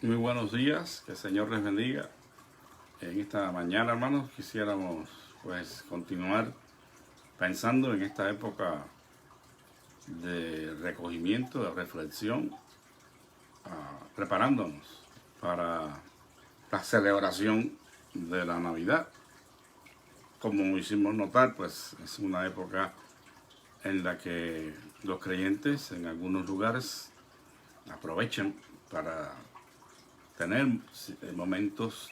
Muy buenos días, que el Señor les bendiga. En esta mañana, hermanos, quisiéramos pues continuar pensando en esta época de recogimiento, de reflexión, preparándonos para la celebración de la Navidad. Como hicimos notar, pues es una época en la que los creyentes en algunos lugares aprovechan para tener momentos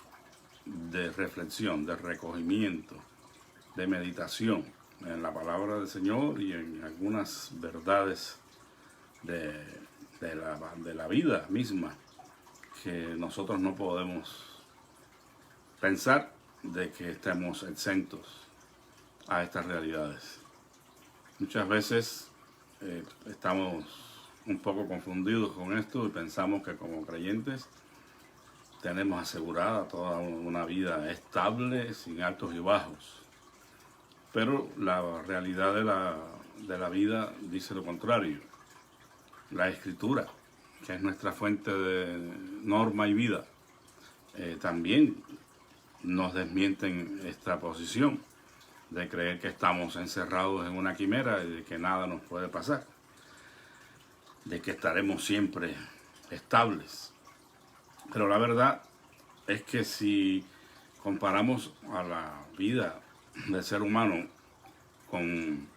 de reflexión, de recogimiento, de meditación en la palabra del Señor y en algunas verdades de, de la vida misma que nosotros no podemos pensar de que estemos exentos a estas realidades. Muchas veces estamos un poco confundidos con esto y pensamos que como creyentes tenemos asegurada toda una vida estable, sin altos y bajos. Pero la realidad de la vida dice lo contrario. La Escritura, que es nuestra fuente de norma y vida, también nos desmienten esta posición de creer que estamos encerrados en una quimera y de que nada nos puede pasar, de que estaremos siempre estables. Pero la verdad es que si comparamos a la vida del ser humano con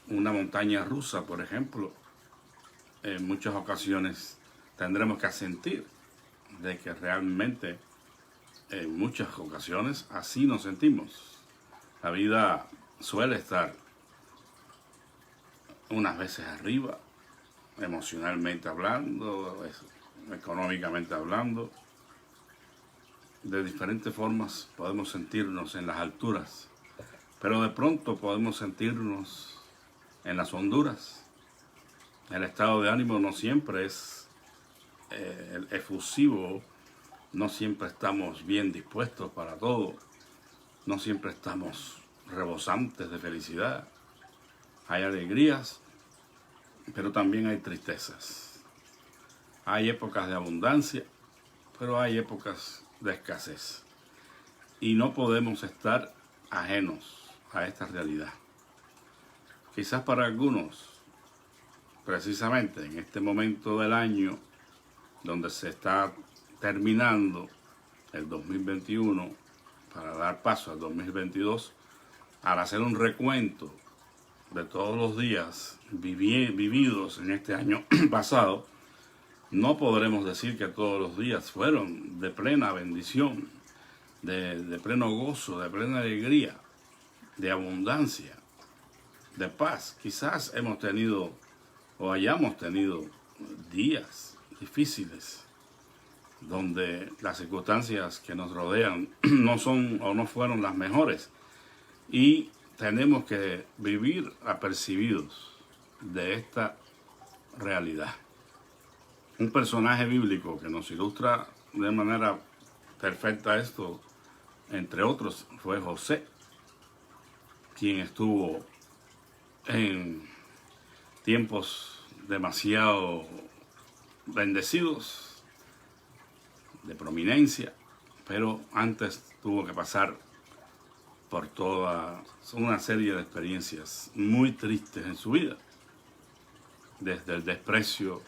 una montaña rusa, por ejemplo, en muchas ocasiones tendremos que asentir de que realmente en muchas ocasiones así nos sentimos. La vida suele estar unas veces arriba, emocionalmente hablando, económicamente hablando. De diferentes formas podemos sentirnos en las alturas, pero de pronto podemos sentirnos en las honduras. El estado de ánimo no siempre es efusivo, no siempre estamos bien dispuestos para todo, no siempre estamos rebosantes de felicidad. Hay alegrías, pero también hay tristezas. Hay épocas de abundancia, pero hay épocas de escasez. Y no podemos estar ajenos a esta realidad. Quizás para algunos, precisamente en este momento del año, donde se está terminando el 2021 para dar paso al 2022, al hacer un recuento de todos los días vividos en este año pasado, no podremos decir que todos los días fueron de plena bendición, de pleno gozo, de plena alegría, de abundancia, de paz. Quizás hemos tenido o hayamos tenido días difíciles donde las circunstancias que nos rodean no son o no fueron las mejores y tenemos que vivir apercibidos de esta realidad. Un personaje bíblico que nos ilustra de manera perfecta esto, entre otros, fue José, quien estuvo en tiempos demasiado bendecidos, de prominencia, pero antes tuvo que pasar por toda una serie de experiencias muy tristes en su vida, desde el desprecio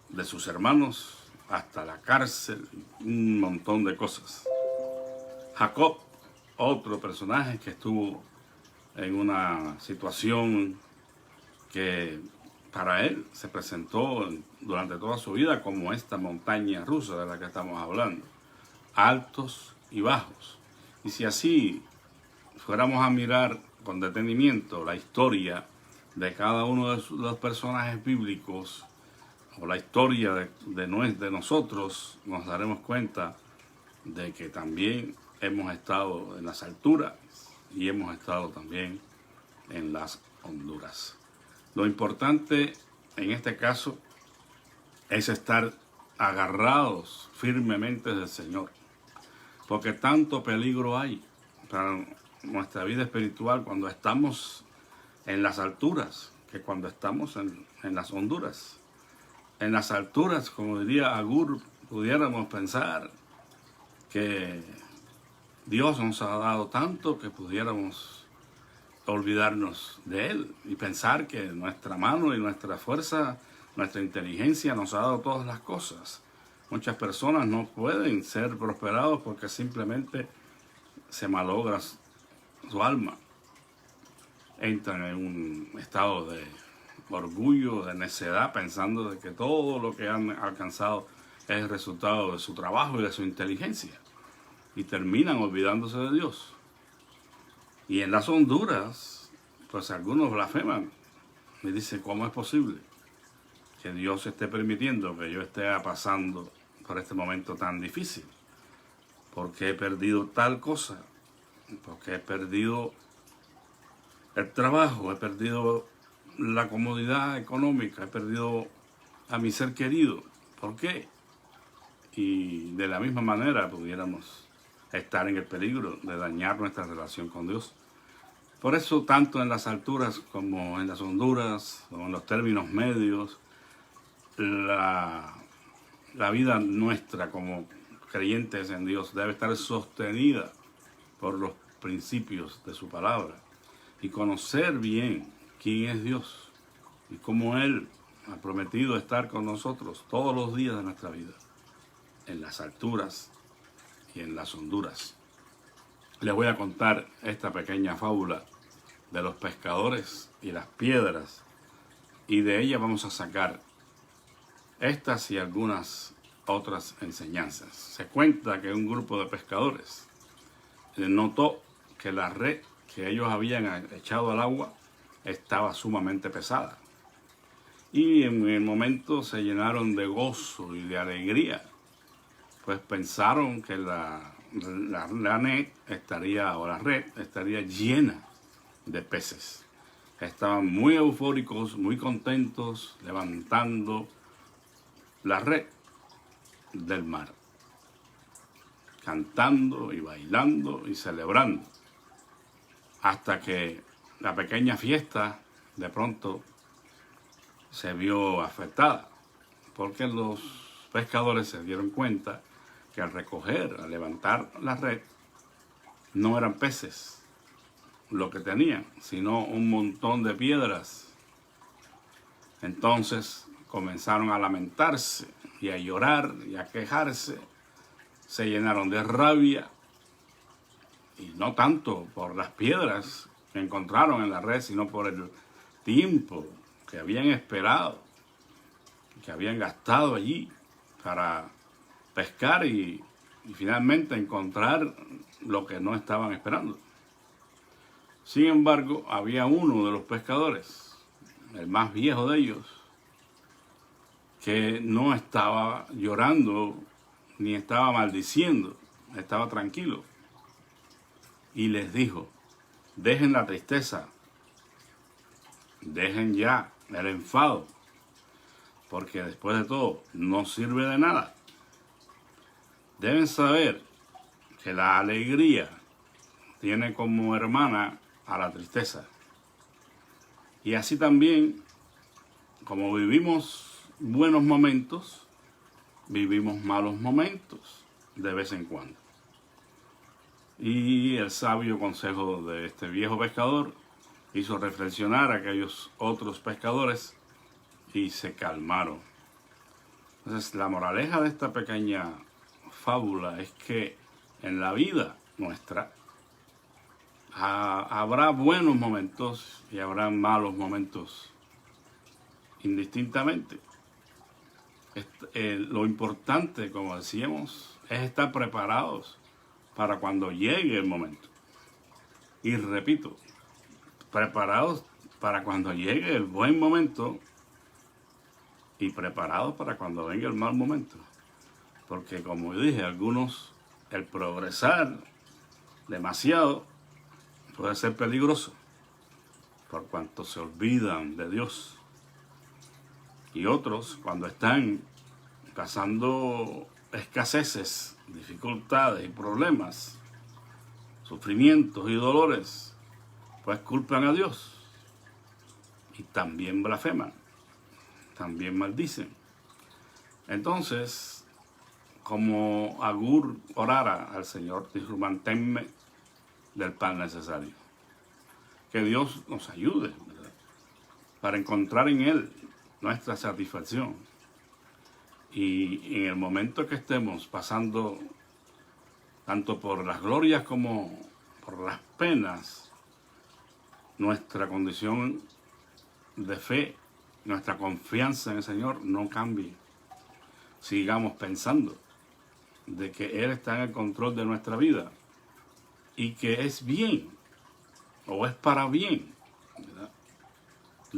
de sus hermanos hasta la cárcel, un montón de cosas. Jacob, otro personaje que estuvo en una situación que para él se presentó durante toda su vida como esta montaña rusa de la que estamos hablando, altos y bajos. Y si así fuéramos a mirar con detenimiento la historia de cada uno de los personajes bíblicos o la historia de nosotros, nos daremos cuenta de que también hemos estado en las alturas y hemos estado también en las honduras. Lo importante en este caso es estar agarrados firmemente del Señor, porque tanto peligro hay para nuestra vida espiritual cuando estamos en las alturas que cuando estamos en las honduras. en las alturas, como diría Agur, pudiéramos pensar que Dios nos ha dado tanto que pudiéramos olvidarnos de Él y pensar que nuestra mano y nuestra fuerza, nuestra inteligencia nos ha dado todas las cosas. Muchas personas no pueden ser prosperados porque simplemente se malogra su alma. Entran en un estado de orgullo, de necedad, pensando de que todo lo que han alcanzado es el resultado de su trabajo y de su inteligencia. Y terminan olvidándose de Dios. Y en las Honduras, pues algunos blasfeman. Me dicen, ¿cómo es posible que Dios esté permitiendo que yo esté pasando por este momento tan difícil? Porque he perdido tal cosa, porque he perdido el trabajo, he perdido la comodidad económica, he perdido a mi ser querido. ¿Por qué? Y de la misma manera pudiéramos estar en el peligro de dañar nuestra relación con Dios. Por eso, tanto en las alturas como en las Honduras, o en los términos medios, la vida nuestra como creyentes en Dios debe estar sostenida por los principios de su palabra y conocer bien quién es Dios y cómo Él ha prometido estar con nosotros todos los días de nuestra vida, en las alturas y en las Honduras. Les voy a contar esta pequeña fábula de los pescadores y las piedras, y de ella vamos a sacar estas y algunas otras enseñanzas. Se cuenta que un grupo de pescadores notó que la red que ellos habían echado al agua estaba sumamente pesada, y en el momento se llenaron de gozo y de alegría, pues pensaron que la net estaría, o la red estaría llena de peces. Estaban muy eufóricos, muy contentos, levantando la red del mar, cantando y bailando y celebrando, hasta que la pequeña fiesta de pronto se vio afectada, porque los pescadores se dieron cuenta que al recoger, al levantar la red, no eran peces lo que tenían, sino un montón de piedras. Entonces comenzaron a lamentarse y a llorar y a quejarse. Se llenaron de rabia, y no tanto por las piedras que encontraron en la red, sino por el tiempo que habían esperado, que habían gastado allí para pescar y finalmente encontrar lo que no estaban esperando. Sin embargo, había uno de los pescadores, el más viejo de ellos, que no estaba llorando ni estaba maldiciendo, estaba tranquilo. Y les dijo, dejen la tristeza, dejen ya el enfado, porque después de todo no sirve de nada. Deben saber que la alegría tiene como hermana a la tristeza. Y así también, como vivimos buenos momentos, vivimos malos momentos de vez en cuando. Y el sabio consejo de este viejo pescador hizo reflexionar a aquellos otros pescadores y se calmaron. Entonces, la moraleja de esta pequeña fábula es que en la vida nuestra habrá buenos momentos y habrá malos momentos indistintamente. Lo importante, como decíamos, es estar preparados para cuando llegue el momento. Y repito, preparados para cuando llegue el buen momento y preparados para cuando venga el mal momento. Porque como dije, algunos, el progresar demasiado puede ser peligroso por cuanto se olvidan de Dios. Y otros, cuando están pasando escaseces, dificultades y problemas, sufrimientos y dolores, pues culpan a Dios y también blasfeman, también maldicen. Entonces, como Agur orara al Señor, dijo, manténme del pan necesario. Que Dios nos ayude, ¿verdad?, para encontrar en Él nuestra satisfacción. Y en el momento que estemos pasando tanto por las glorias como por las penas, nuestra condición de fe, nuestra confianza en el Señor no cambie. Sigamos pensando de que Él está en el control de nuestra vida y que es bien o es para bien, ¿verdad?,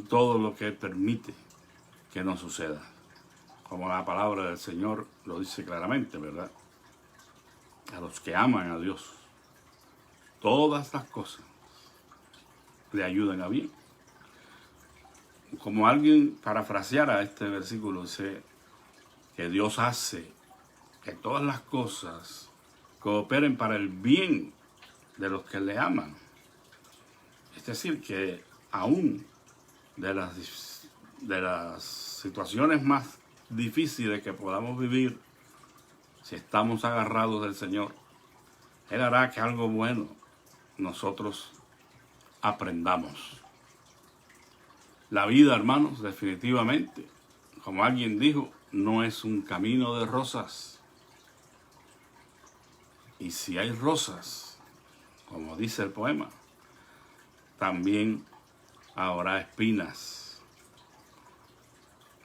todo lo que Él permite que nos suceda. Como la palabra del Señor lo dice claramente, ¿verdad? A los que aman a Dios, todas las cosas le ayudan a bien. Como alguien parafraseara este versículo, dice que Dios hace que todas las cosas cooperen para el bien de los que le aman. Es decir, que aún de las situaciones más difíciles que podamos vivir, si estamos agarrados del Señor, Él hará que algo bueno nosotros aprendamos. La vida, hermanos, definitivamente, como alguien dijo, no es un camino de rosas. Y si hay rosas, como dice el poema, también habrá espinas.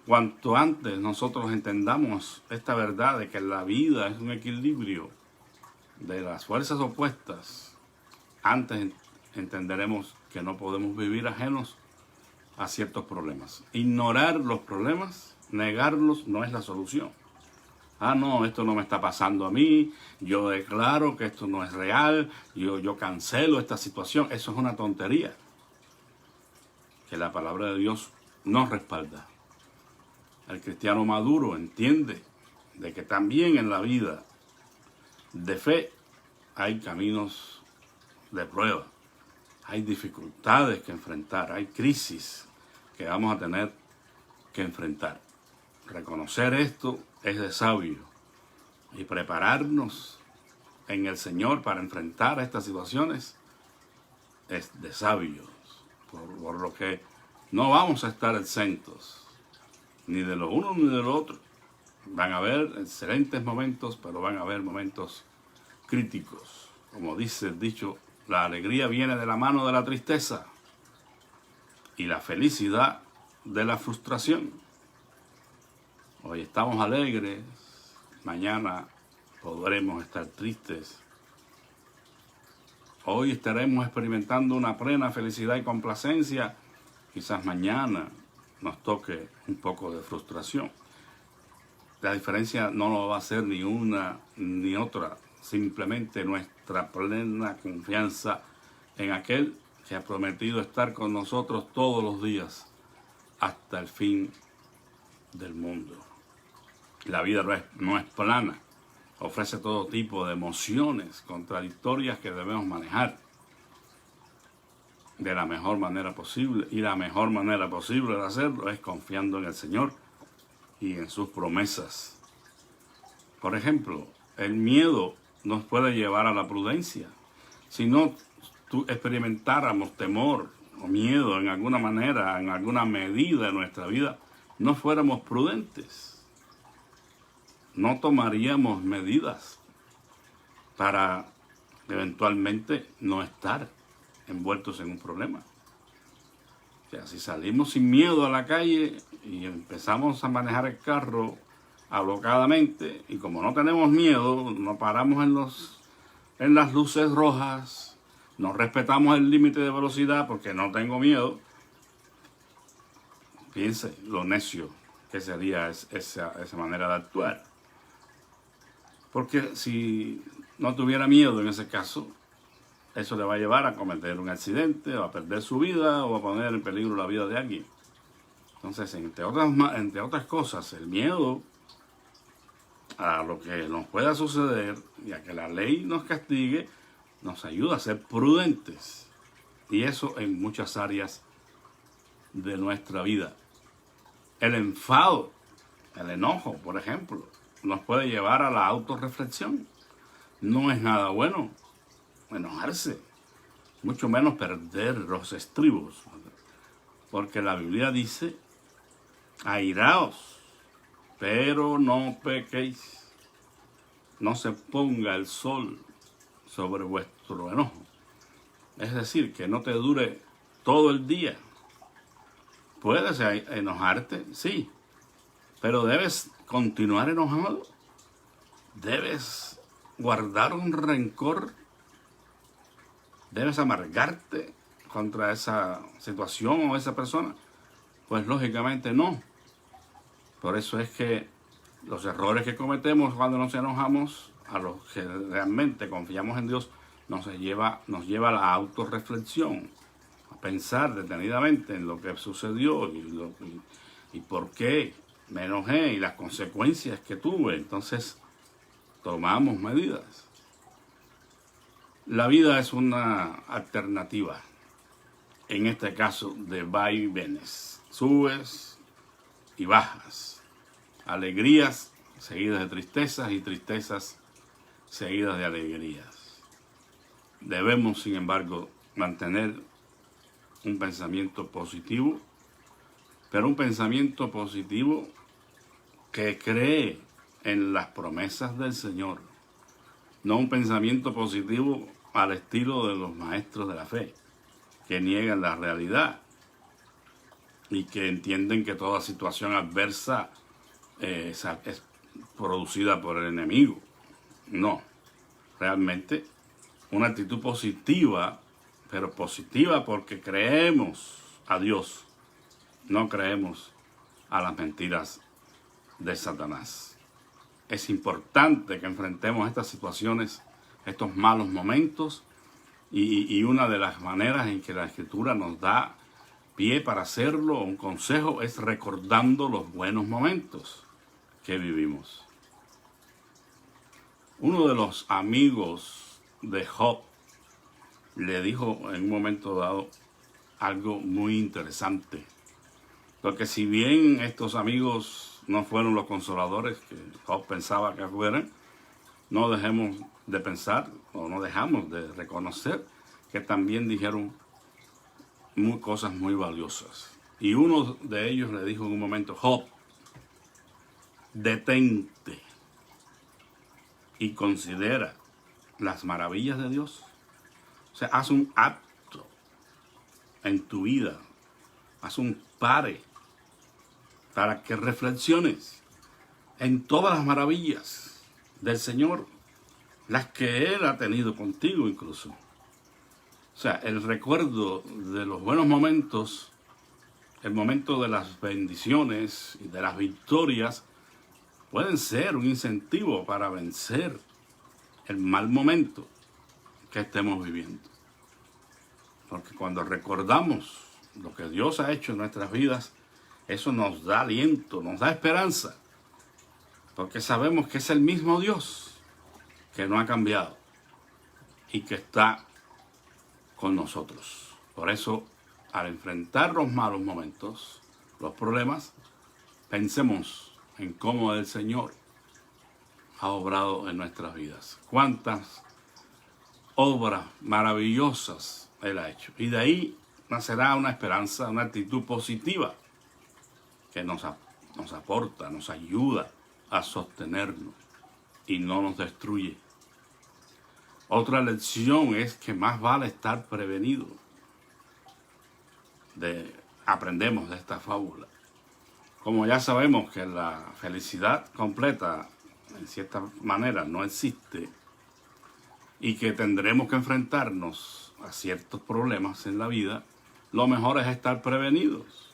Cuanto antes nosotros entendamos esta verdad de que la vida es un equilibrio de las fuerzas opuestas, antes entenderemos que no podemos vivir ajenos a ciertos problemas. Ignorar los problemas, negarlos, no es la solución. Ah, no, esto no me está pasando a mí, yo declaro que esto no es real, yo cancelo esta situación. Eso es una tontería que la palabra de Dios no respalda. El cristiano maduro entiende de que también en la vida de fe hay caminos de prueba, hay dificultades que enfrentar, hay crisis que vamos a tener que enfrentar. Reconocer esto es de sabio y prepararnos en el Señor para enfrentar estas situaciones es de sabios, por lo que no vamos a estar exentos ni de lo uno ni de lo otro. Van a haber excelentes momentos, pero van a haber momentos críticos. Como dice el dicho, la alegría viene de la mano de la tristeza y la felicidad de la frustración. Hoy estamos alegres, mañana podremos estar tristes. Hoy estaremos experimentando una plena felicidad y complacencia. Quizás mañana nos toque un poco de frustración. La diferencia no lo va a ser ni una ni otra, simplemente nuestra plena confianza en aquel que ha prometido estar con nosotros todos los días hasta el fin del mundo. La vida no es plana, ofrece todo tipo de emociones contradictorias que debemos manejar de la mejor manera posible, y la mejor manera posible de hacerlo es confiando en el Señor y en sus promesas. Por ejemplo, el miedo nos puede llevar a la prudencia. Si no experimentáramos temor o miedo en alguna manera, en alguna medida de nuestra vida, no fuéramos prudentes. No tomaríamos medidas para eventualmente no estar envueltos en un problema. O sea, si salimos sin miedo a la calle y empezamos a manejar el carro alocadamente, y como no tenemos miedo, no paramos en las luces rojas, no respetamos el límite de velocidad porque no tengo miedo, piense lo necio que sería esa manera de actuar. Porque si no tuviera miedo en ese caso, eso le va a llevar a cometer un accidente, o a perder su vida, o a poner en peligro la vida de alguien. Entonces, entre otras cosas, el miedo a lo que nos pueda suceder y a que la ley nos castigue, nos ayuda a ser prudentes. Y eso en muchas áreas de nuestra vida. El enfado El enojo, por ejemplo, nos puede llevar a la autorreflexión. No es nada bueno enojarse, mucho menos perder los estribos. Porque la Biblia dice, airaos, pero no pequéis. No se ponga el sol sobre vuestro enojo. Es decir, que no te dure todo el día. Puedes enojarte, sí, pero debes continuar enojado. Debes guardar un rencor. Debes amargarte contra esa situación o esa persona. Pues lógicamente no. Por eso es que los errores que cometemos cuando nos enojamos, a los que realmente confiamos en Dios, nos lleva a la autorreflexión, a pensar detenidamente en lo que sucedió y por qué me enojé y las consecuencias que tuve. Entonces, tomamos medidas. La vida es una alternativa, en este caso de vaivenes, subes y bajas, alegrías seguidas de tristezas y tristezas seguidas de alegrías. Debemos, sin embargo, mantener un pensamiento positivo, pero un pensamiento positivo que cree en las promesas del Señor, no un pensamiento positivo al estilo de los maestros de la fe, que niegan la realidad y que entienden que toda situación adversa es producida por el enemigo. No, realmente una actitud positiva, pero positiva porque creemos a Dios, no creemos a las mentiras de Satanás. Es importante que enfrentemos estas situaciones, estos malos momentos, y una de las maneras en que la Escritura nos da pie para hacerlo, un consejo, es recordando los buenos momentos que vivimos. Uno de los amigos de Job le dijo en un momento dado algo muy interesante, porque si bien estos amigos no fueron los consoladores que Job pensaba que fueran, no dejemos de pensar o no dejamos de reconocer que también dijeron cosas muy valiosas. Y uno de ellos le dijo en un momento: Job, detente y considera las maravillas de Dios. O sea, haz un acto en tu vida, haz un pare para que reflexiones en todas las maravillas del Señor, las que Él ha tenido contigo incluso. O sea, el recuerdo de los buenos momentos, el momento de las bendiciones y de las victorias, pueden ser un incentivo para vencer el mal momento que estemos viviendo. Porque cuando recordamos lo que Dios ha hecho en nuestras vidas, eso nos da aliento, nos da esperanza. Porque sabemos que es el mismo Dios que no ha cambiado y que está con nosotros. Por eso, al enfrentar los malos momentos, los problemas, pensemos en cómo el Señor ha obrado en nuestras vidas. Cuántas obras maravillosas Él ha hecho. Y de ahí nacerá una esperanza, una actitud positiva que nos aporta, nos ayuda a sostenernos y no nos destruye. Otra lección es que más vale estar prevenido. Aprendemos de esta fábula. Como ya sabemos que la felicidad completa, en cierta manera, no existe, y que tendremos que enfrentarnos a ciertos problemas en la vida, lo mejor es estar prevenidos.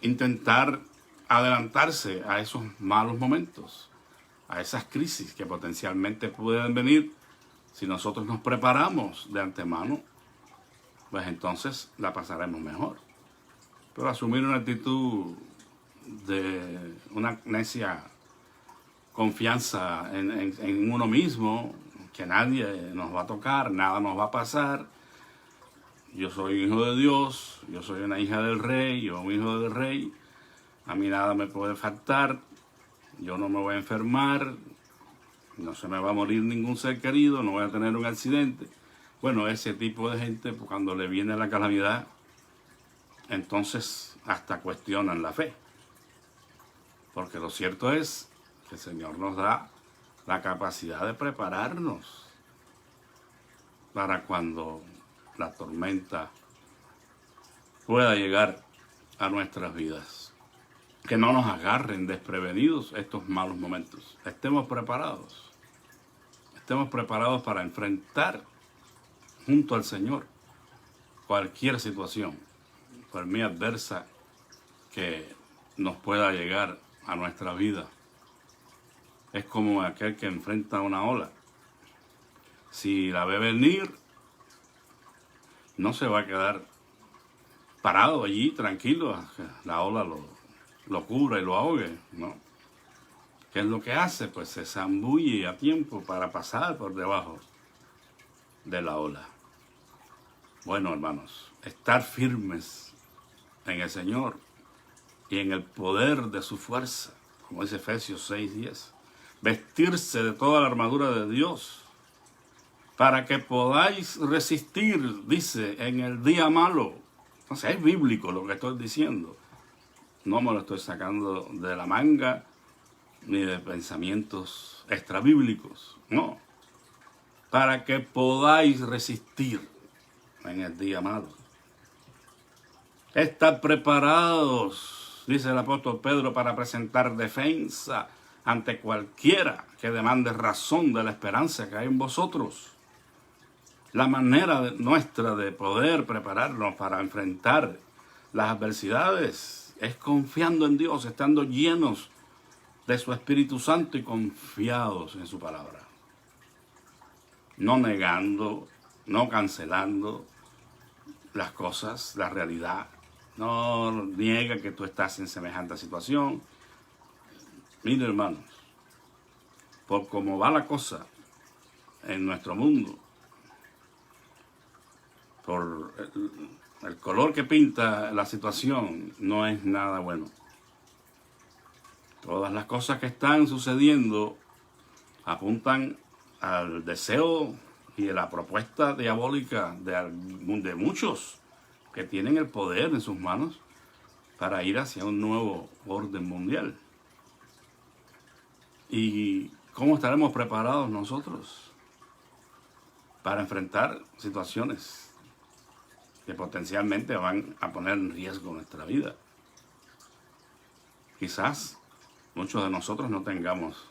Intentar adelantarse a esos malos momentos, a esas crisis que potencialmente pueden venir. Si nosotros nos preparamos de antemano, pues entonces la pasaremos mejor. Pero asumir una actitud de una necia confianza en uno mismo, que nadie nos va a tocar, nada nos va a pasar, yo soy hijo de Dios, yo soy una hija del rey, yo soy un hijo del rey, a mí nada me puede faltar, yo no me voy a enfermar, no se me va a morir ningún ser querido, no voy a tener un accidente. Bueno, ese tipo de gente, pues, cuando le viene la calamidad, entonces hasta cuestionan la fe. Porque lo cierto es que el Señor nos da la capacidad de prepararnos para cuando la tormenta pueda llegar a nuestras vidas. Que no nos agarren desprevenidos estos malos momentos. Estemos preparados. Estemos preparados para enfrentar junto al Señor cualquier situación, por muy adversa que nos pueda llegar a nuestra vida. Es como aquel que enfrenta una ola. Si la ve venir, no se va a quedar parado allí tranquilo, la ola lo cubra y lo ahogue, ¿no? ¿Qué es lo que hace? Pues se zambulle a tiempo para pasar por debajo de la ola. Bueno, hermanos, estar firmes en el Señor y en el poder de su fuerza, como dice Efesios 6:10. Vestirse de toda la armadura de Dios para que podáis resistir, dice, en el día malo. Entonces es bíblico lo que estoy diciendo. No me lo estoy sacando de la manga ni de pensamientos extrabíblicos. No. Para que podáis resistir en el día malo. Estar preparados, dice el apóstol Pedro, para presentar defensa ante cualquiera que demande razón de la esperanza que hay en vosotros. La manera nuestra de poder prepararnos para enfrentar las adversidades es confiando en Dios, estando llenos de su Espíritu Santo y confiados en su palabra. No negando, no cancelando las cosas, la realidad. No niega que tú estás en semejante situación. Mire, hermanos, por cómo va la cosa en nuestro mundo, por el color que pinta la situación, no es nada bueno. Todas las cosas que están sucediendo apuntan al deseo y a la propuesta diabólica de muchos que tienen el poder en sus manos para ir hacia un nuevo orden mundial. ¿Y cómo estaremos preparados nosotros para enfrentar situaciones que potencialmente van a poner en riesgo nuestra vida? Quizás muchos de nosotros no tengamos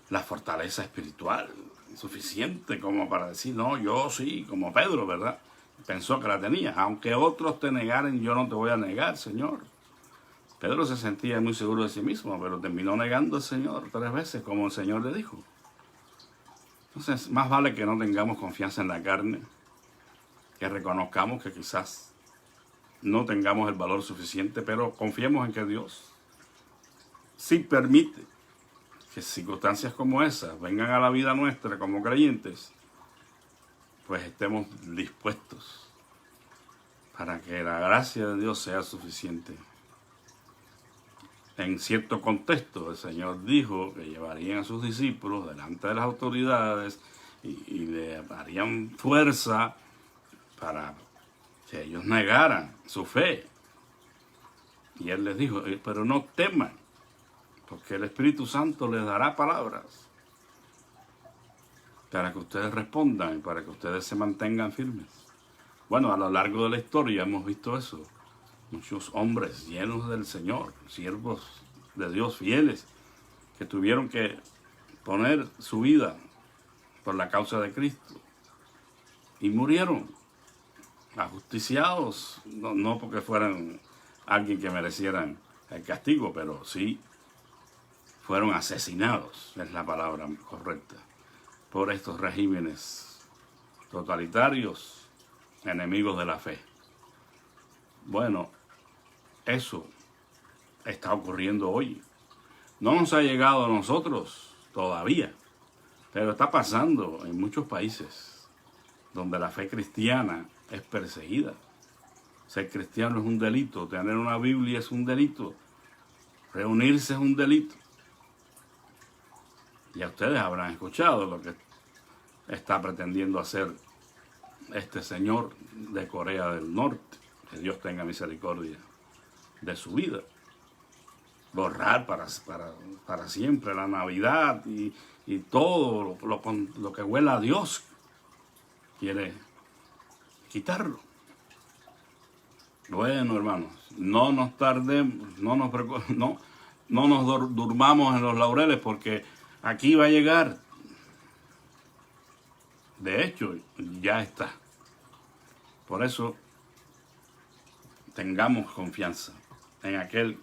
la fortaleza espiritual suficiente como para decir, no, yo sí, como Pedro, ¿verdad? Pensó que la tenía. Aunque otros te negaren, yo no te voy a negar, Señor. Pedro se sentía muy seguro de sí mismo, pero terminó negando al Señor 3 veces, como el Señor le dijo. Entonces, más vale que no tengamos confianza en la carne, que reconozcamos que quizás no tengamos el valor suficiente, pero confiemos en que Dios sí permite que circunstancias como esas vengan a la vida nuestra como creyentes, pues estemos dispuestos para que la gracia de Dios sea suficiente. En cierto contexto, el Señor dijo que llevarían a sus discípulos delante de las autoridades y le darían fuerza para que ellos negaran su fe. Y Él les dijo, pero no teman, porque el Espíritu Santo les dará palabras para que ustedes respondan y para que ustedes se mantengan firmes. Bueno, a lo largo de la historia hemos visto eso. Muchos hombres llenos del Señor, siervos de Dios fieles, que tuvieron que poner su vida por la causa de Cristo y murieron ajusticiados, no porque fueran alguien que merecieran el castigo, pero sí fueron asesinados, es la palabra correcta, por estos regímenes totalitarios, enemigos de la fe. Bueno, eso está ocurriendo hoy. No nos ha llegado a nosotros todavía, pero está pasando en muchos países donde la fe cristiana es perseguida. Ser cristiano es un delito, tener una Biblia es un delito, reunirse es un delito. Ya ustedes habrán escuchado lo que está pretendiendo hacer este señor de Corea del Norte. Que Dios tenga misericordia de su vida. Borrar para siempre la Navidad y todo lo que huela a Dios. Quiere quitarlo. Bueno, hermanos, no nos tardemos, no nos durmamos en los laureles, porque aquí va a llegar. De hecho, ya está. Por eso, tengamos confianza en aquel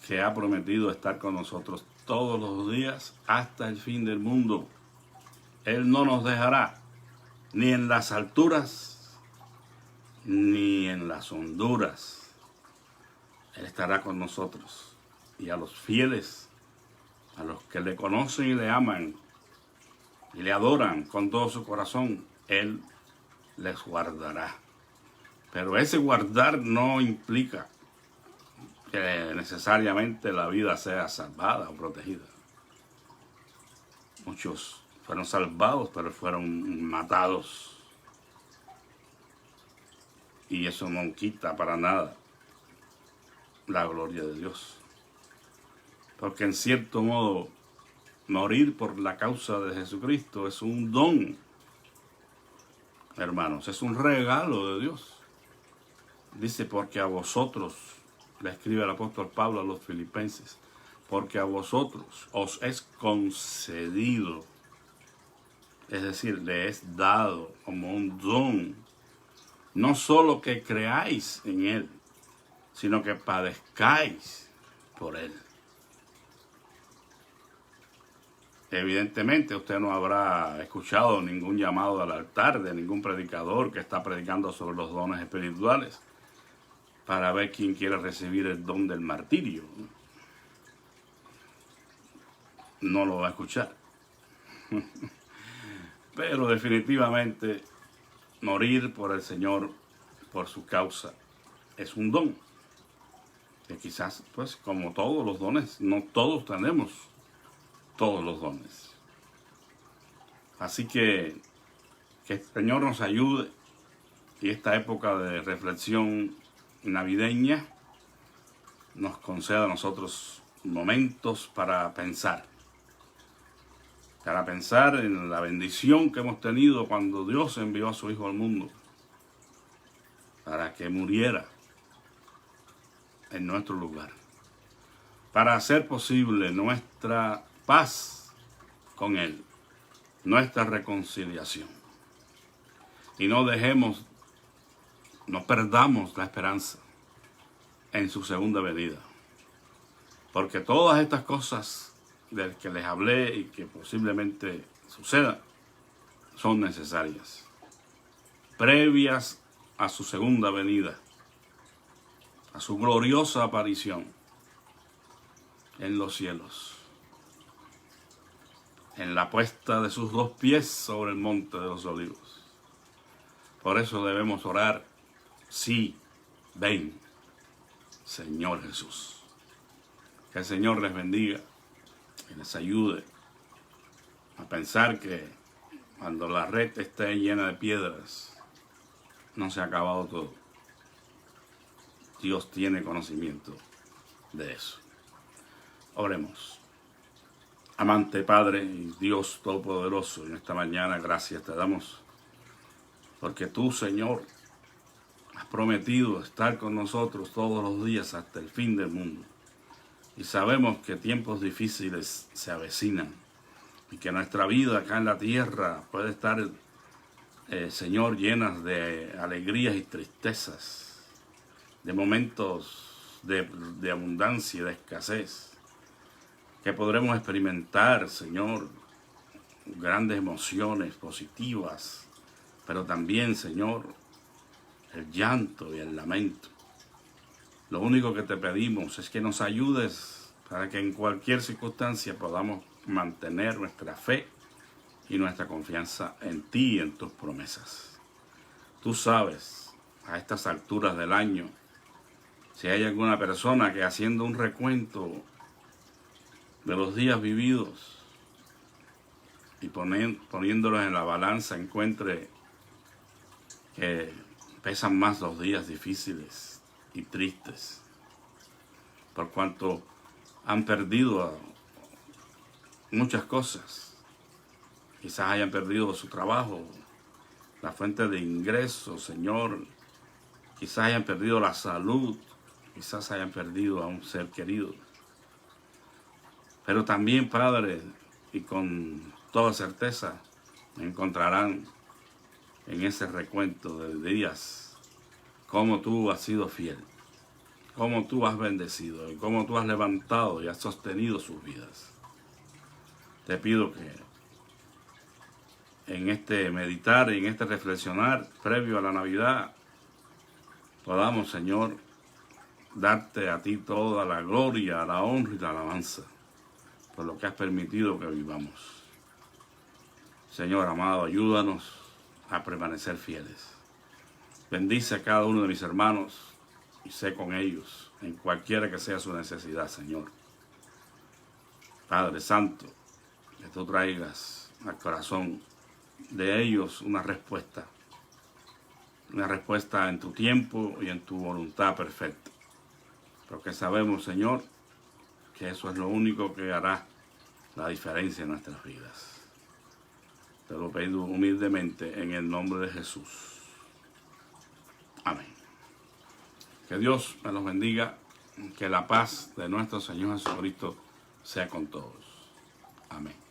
que ha prometido estar con nosotros todos los días hasta el fin del mundo. Él no nos dejará ni en las alturas ni en las honduras. Él estará con nosotros. Y a los fieles, a los que le conocen y le aman y le adoran con todo su corazón, Él les guardará. Pero ese guardar no implica que necesariamente la vida sea salvada o protegida. Muchos fueron salvados, pero fueron matados. Y eso no quita para nada la gloria de Dios. Porque en cierto modo, morir por la causa de Jesucristo es un don, hermanos, es un regalo de Dios. Dice, porque a vosotros, le escribe el apóstol Pablo a los filipenses, porque a vosotros os es concedido, es decir, le es dado como un don, no solo que creáis en Él, sino que padezcáis por Él. Evidentemente usted no habrá escuchado ningún llamado al altar de ningún predicador que está predicando sobre los dones espirituales para ver quién quiere recibir el don del martirio. No lo va a escuchar. Pero definitivamente morir por el Señor, por su causa, es un don. Que quizás, pues, como todos los dones, no todos tenemos todos los dones. Así que el Señor nos ayude y esta época de reflexión navideña nos conceda a nosotros momentos para pensar en la bendición que hemos tenido cuando Dios envió a su Hijo al mundo para que muriera en nuestro lugar, para hacer posible nuestra paz con Él, nuestra reconciliación. Y no perdamos la esperanza en su segunda venida, porque todas estas cosas del que les hablé y que posiblemente sucedan son necesarias, previas a su segunda venida, a su gloriosa aparición en los cielos, en la puesta de sus dos pies sobre el monte de los olivos. Por eso debemos orar: sí, ven, Señor Jesús. Que el Señor les bendiga y les ayude a pensar que cuando la red esté llena de piedras, no se ha acabado todo. Dios tiene conocimiento de eso. Oremos. Amante Padre y Dios Todopoderoso, en esta mañana gracias te damos, porque tú, Señor, has prometido estar con nosotros todos los días hasta el fin del mundo. Y sabemos que tiempos difíciles se avecinan y que nuestra vida acá en la tierra puede estar, Señor, llenas de alegrías y tristezas, de momentos de abundancia y de escasez, que podremos experimentar, Señor, grandes emociones positivas, pero también, Señor, el llanto y el lamento. Lo único que te pedimos es que nos ayudes para que en cualquier circunstancia podamos mantener nuestra fe y nuestra confianza en ti y en tus promesas. Tú sabes a estas alturas del año, si hay alguna persona que haciendo un recuento de los días vividos y poniéndolos en la balanza encuentre que pesan más los días difíciles y tristes, por cuanto han perdido muchas cosas. Quizás hayan perdido su trabajo, la fuente de ingresos, Señor. Quizás hayan perdido la salud, quizás hayan perdido a un ser querido. Pero también, Padre, y con toda certeza, encontrarán en ese recuento de días cómo tú has sido fiel, cómo tú has bendecido y cómo tú has levantado y has sostenido sus vidas. Te pido que en este meditar y en este reflexionar previo a la Navidad podamos, Señor, darte a ti toda la gloria, la honra y la alabanza por lo que has permitido que vivamos. Señor amado, ayúdanos a permanecer fieles. Bendice a cada uno de mis hermanos y sé con ellos en cualquiera que sea su necesidad, Señor. Padre Santo, que tú traigas al corazón de ellos una respuesta en tu tiempo y en tu voluntad perfecta. Porque sabemos, Señor, que eso es lo único que hará la diferencia en nuestras vidas. Te lo pido humildemente en el nombre de Jesús. Amén. Que Dios me los bendiga, que la paz de nuestro Señor Jesucristo sea con todos. Amén.